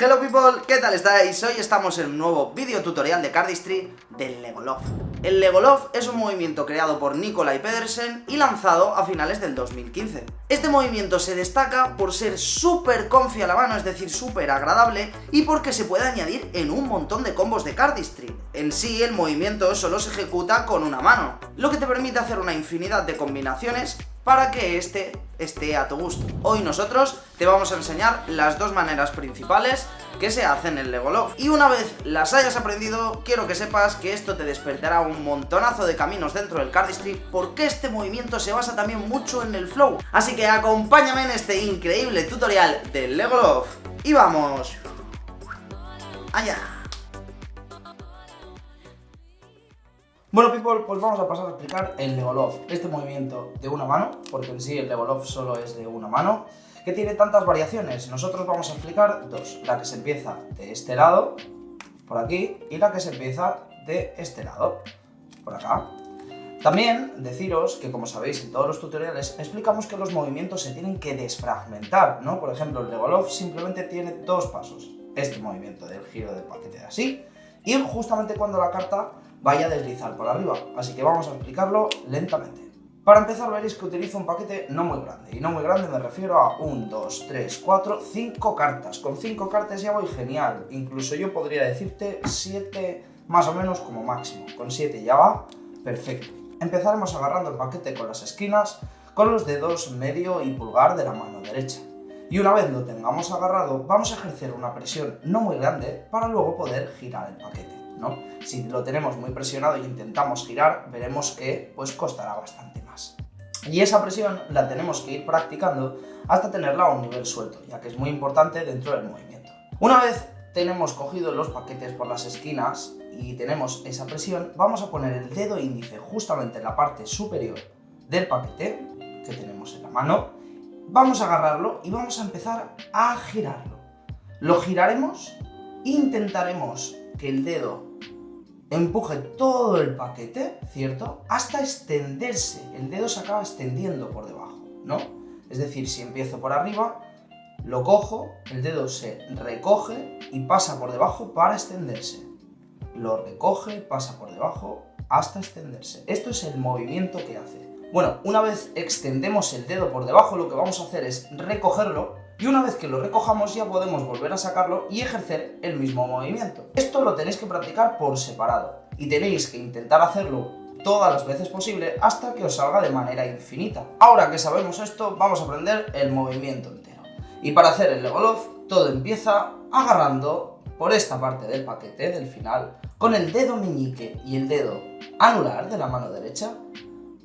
Hello people, ¿qué tal estáis? Hoy estamos en un nuevo vídeo tutorial de Cardistry del Legolove. El Legolove es un movimiento creado por Nikolaj Pedersen y lanzado a finales del 2015. Este movimiento se destaca por ser súper comfy a la mano, es decir, súper agradable, y porque se puede añadir en un montón de combos de Cardistry. En sí, el movimiento solo se ejecuta con una mano, lo que te permite hacer una infinidad de combinaciones para que este esté a tu gusto. Hoy nosotros te vamos a enseñar las dos maneras principales que se hacen en Legolove. Y una vez las hayas aprendido, quiero que sepas que esto te despertará un montonazo de caminos dentro del Cardistry, porque este movimiento se basa también mucho en el flow. Así que acompáñame en este increíble tutorial del Legolove. Y vamos allá. Bueno people, pues vamos a pasar a explicar el Legolove, este movimiento de una mano, porque en sí el Legolove solo es de una mano, que tiene tantas variaciones. Nosotros vamos a explicar dos, la que se empieza de este lado, por aquí, y la que se empieza de este lado, por acá. También deciros que, como sabéis, en todos los tutoriales explicamos que los movimientos se tienen que desfragmentar, ¿no? Por ejemplo, el Legolove simplemente tiene dos pasos, este movimiento del giro del paquete así, y justamente cuando la carta vaya a deslizar por arriba, así que vamos a explicarlo lentamente. Para empezar veréis que utilizo un paquete no muy grande, y no muy grande me refiero a 1, 2, 3, 4, 5 cartas. Con 5 cartas ya voy genial, incluso yo podría decirte 7 más o menos como máximo, con 7 ya va perfecto. Empezaremos agarrando el paquete con las esquinas, con los dedos medio y pulgar de la mano derecha. Y una vez lo tengamos agarrado, vamos a ejercer una presión no muy grande para luego poder girar el paquete, ¿no? Si lo tenemos muy presionado e intentamos girar, veremos que pues costará bastante más. Y esa presión la tenemos que ir practicando hasta tenerla a un nivel suelto, ya que es muy importante dentro del movimiento. Una vez tenemos cogidos los paquetes por las esquinas y tenemos esa presión, vamos a poner el dedo índice justamente en la parte superior del paquete que tenemos en la mano. Vamos a agarrarlo y vamos a empezar a girarlo. Lo giraremos, intentaremos que el dedo empuje todo el paquete, ¿cierto? Hasta extenderse, el dedo se acaba extendiendo por debajo, ¿no? Es decir, si empiezo por arriba, lo cojo, el dedo se recoge y pasa por debajo para extenderse. Lo recoge, pasa por debajo hasta extenderse. Esto es el movimiento que hace. Bueno, una vez extendemos el dedo por debajo, lo que vamos a hacer es recogerlo, y una vez que lo recojamos ya podemos volver a sacarlo y ejercer el mismo movimiento. Esto lo tenéis que practicar por separado y tenéis que intentar hacerlo todas las veces posible hasta que os salga de manera infinita. Ahora que sabemos esto, vamos a aprender el movimiento entero. Y para hacer el Legolove, todo empieza agarrando por esta parte del paquete, del final, con el dedo meñique y el dedo anular de la mano derecha.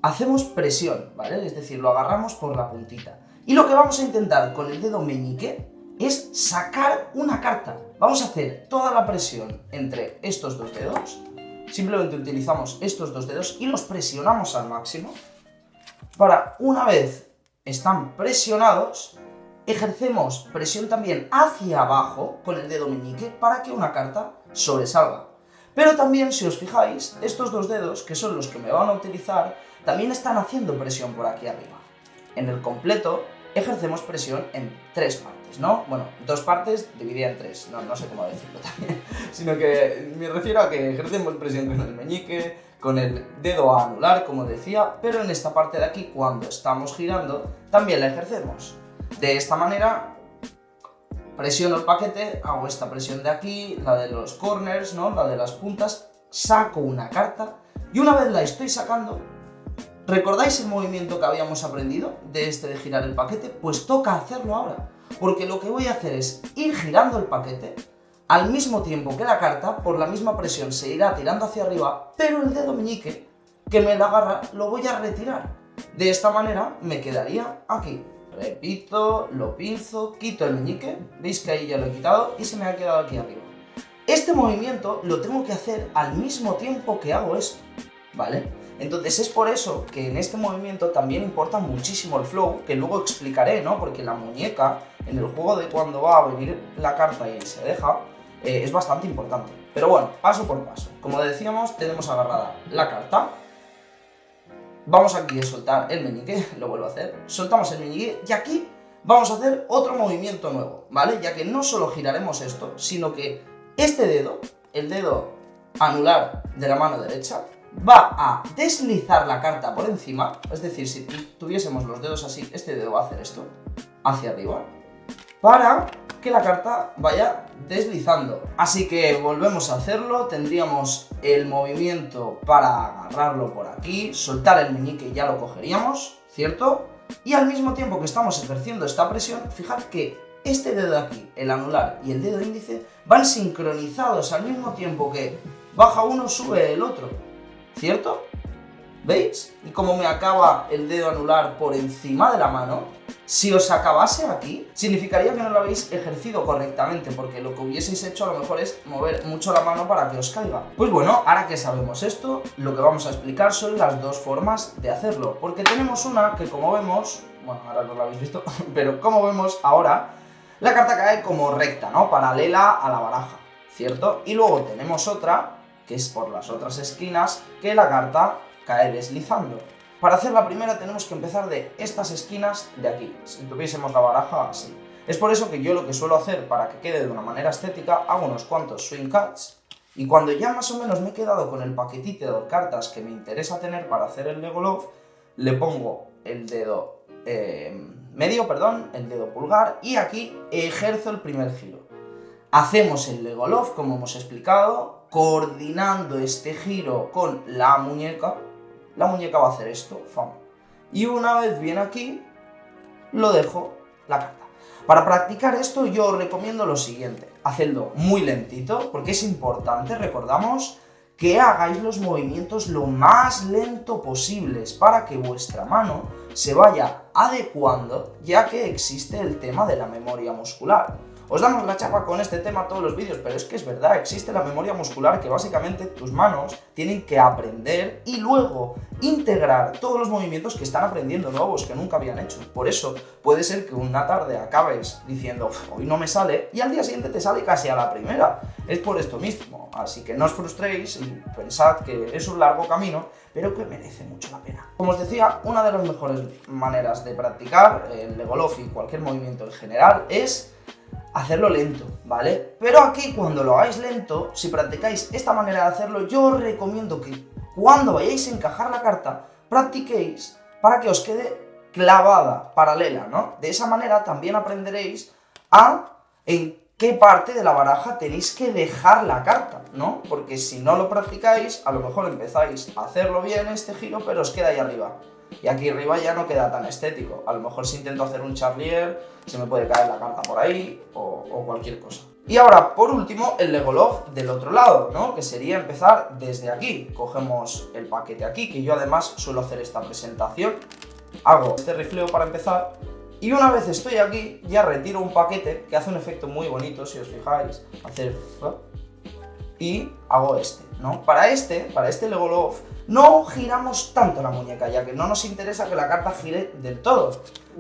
Hacemos presión, ¿vale? Es decir, lo agarramos por la puntita. Y lo que vamos a intentar con el dedo meñique es sacar una carta. Vamos a hacer toda la presión entre estos dos dedos. Simplemente utilizamos estos dos dedos y los presionamos al máximo. Para, una vez están presionados, ejercemos presión también hacia abajo con el dedo meñique para que una carta sobresalga. Pero también, si os fijáis, estos dos dedos, que son los que me van a utilizar, también están haciendo presión por aquí arriba. En el completo ejercemos presión en 3 partes, ¿no? Bueno, 2 partes dividida en 3, no sé cómo decirlo también, sino que me refiero a que ejercemos presión con el meñique, con el dedo anular, como decía, pero en esta parte de aquí, cuando estamos girando, también la ejercemos. De esta manera, presiono el paquete, hago esta presión de aquí, la de los corners, ¿no? La de las puntas, saco una carta y una vez la estoy sacando, ¿recordáis el movimiento que habíamos aprendido de girar el paquete? Pues toca hacerlo ahora, porque lo que voy a hacer es ir girando el paquete al mismo tiempo que la carta, por la misma presión se irá tirando hacia arriba, pero el dedo meñique que me la agarra lo voy a retirar. De esta manera me quedaría aquí. Repito, lo pinzo, quito el meñique, veis que ahí ya lo he quitado y se me ha quedado aquí arriba. Este movimiento lo tengo que hacer al mismo tiempo que hago esto, ¿vale? Entonces es por eso que en este movimiento también importa muchísimo el flow, que luego explicaré, ¿no? Porque la muñeca, en el juego de cuando va a venir la carta y se deja, es bastante importante. Pero bueno, paso por paso. Como decíamos, tenemos agarrada la carta. Vamos aquí a soltar el meñique, lo vuelvo a hacer. Soltamos el meñique y aquí vamos a hacer otro movimiento nuevo, ¿vale? Ya que no solo giraremos esto, sino que este dedo, el dedo anular de la mano derecha, va a deslizar la carta por encima, es decir, si tuviésemos los dedos así, este dedo va a hacer esto, hacia arriba, para que la carta vaya deslizando. Así que volvemos a hacerlo, tendríamos el movimiento para agarrarlo por aquí, soltar el meñique y ya lo cogeríamos, ¿cierto? Y al mismo tiempo que estamos ejerciendo esta presión, fijad que este dedo de aquí, el anular y el dedo índice, van sincronizados al mismo tiempo que baja uno, sube el otro, ¿cierto? ¿Veis? Y como me acaba el dedo anular por encima de la mano, si os acabase aquí, significaría que no lo habéis ejercido correctamente, porque lo que hubieseis hecho a lo mejor es mover mucho la mano para que os caiga. Pues bueno, ahora que sabemos esto, lo que vamos a explicar son las dos formas de hacerlo, porque tenemos una que, como vemos, bueno, ahora no lo habéis visto, pero como vemos ahora, la carta cae como recta, ¿no? Paralela a la baraja, ¿cierto? Y luego tenemos otra, que es por las otras esquinas, que la carta cae deslizando. Para hacer la primera tenemos que empezar de estas esquinas de aquí, si tuviésemos la baraja así. Es por eso que yo lo que suelo hacer para que quede de una manera estética, hago unos cuantos swing cuts, y cuando ya más o menos me he quedado con el paquetito de cartas que me interesa tener para hacer el Legolove, le pongo el dedo medio, el dedo pulgar, y aquí ejerzo el primer giro. Hacemos el Legolove, como hemos explicado, coordinando este giro con la muñeca va a hacer esto, ¡fam! Y una vez viene aquí, lo dejo la carta. Para practicar esto yo os recomiendo lo siguiente, hacedlo muy lentito, porque es importante, recordamos, que hagáis los movimientos lo más lento posibles para que vuestra mano se vaya adecuando, ya que existe el tema de la memoria muscular. Os damos la chapa con este tema todos los vídeos, pero es que es verdad, existe la memoria muscular que básicamente tus manos tienen que aprender y luego integrar todos los movimientos que están aprendiendo nuevos, que nunca habían hecho. Por eso puede ser que una tarde acabes diciendo, hoy no me sale, y al día siguiente te sale casi a la primera. Es por esto mismo, así que no os frustréis y pensad que es un largo camino, pero que merece mucho la pena. Como os decía, una de las mejores maneras de practicar el Legolove y cualquier movimiento en general es hacerlo lento, ¿vale? Pero aquí, cuando lo hagáis lento, si practicáis esta manera de hacerlo, yo os recomiendo que cuando vayáis a encajar la carta, practiquéis para que os quede clavada, paralela, ¿no? De esa manera también aprenderéis en qué parte de la baraja tenéis que dejar la carta, ¿no? Porque si no lo practicáis, a lo mejor empezáis a hacerlo bien este giro, pero os queda ahí arriba. Y aquí arriba ya no queda tan estético. A lo mejor si intento hacer un charlier, se me puede caer la carta por ahí o cualquier cosa. Y ahora, por último, el Legolove del otro lado, ¿no? Que sería empezar desde aquí. Cogemos el paquete aquí, que yo además suelo hacer esta presentación. Hago este rifleo para empezar. Y una vez estoy aquí, ya retiro un paquete que hace un efecto muy bonito, si os fijáis. Hacer... y hago este, ¿no? Para este Legolove no giramos tanto la muñeca, ya que no nos interesa que la carta gire del todo,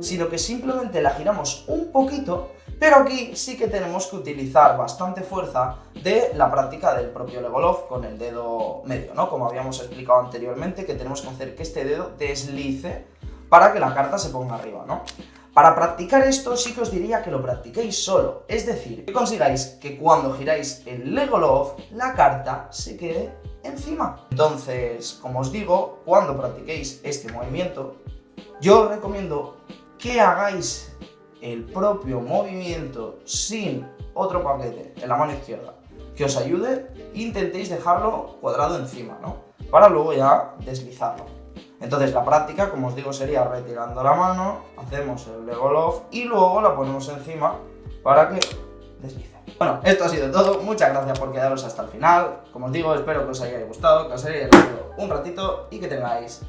sino que simplemente la giramos un poquito, pero aquí sí que tenemos que utilizar bastante fuerza de la práctica del propio Legolove con el dedo medio, ¿no? Como habíamos explicado anteriormente, que tenemos que hacer que este dedo deslice para que la carta se ponga arriba, ¿no? Para practicar esto sí que os diría que lo practiquéis solo, es decir, que consigáis que cuando giráis el Legolove, la carta se quede encima. Entonces, como os digo, cuando practiquéis este movimiento, yo os recomiendo que hagáis el propio movimiento sin otro paquete en la mano izquierda que os ayude e intentéis dejarlo cuadrado encima, ¿no? Para luego ya deslizarlo. Entonces la práctica, como os digo, sería retirando la mano, hacemos el Legolove y luego la ponemos encima para que deslice. Bueno, esto ha sido todo, muchas gracias por quedaros hasta el final. Como os digo, espero que os haya gustado, que os haya reído un ratito y que tengáis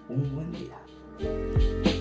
un buen día.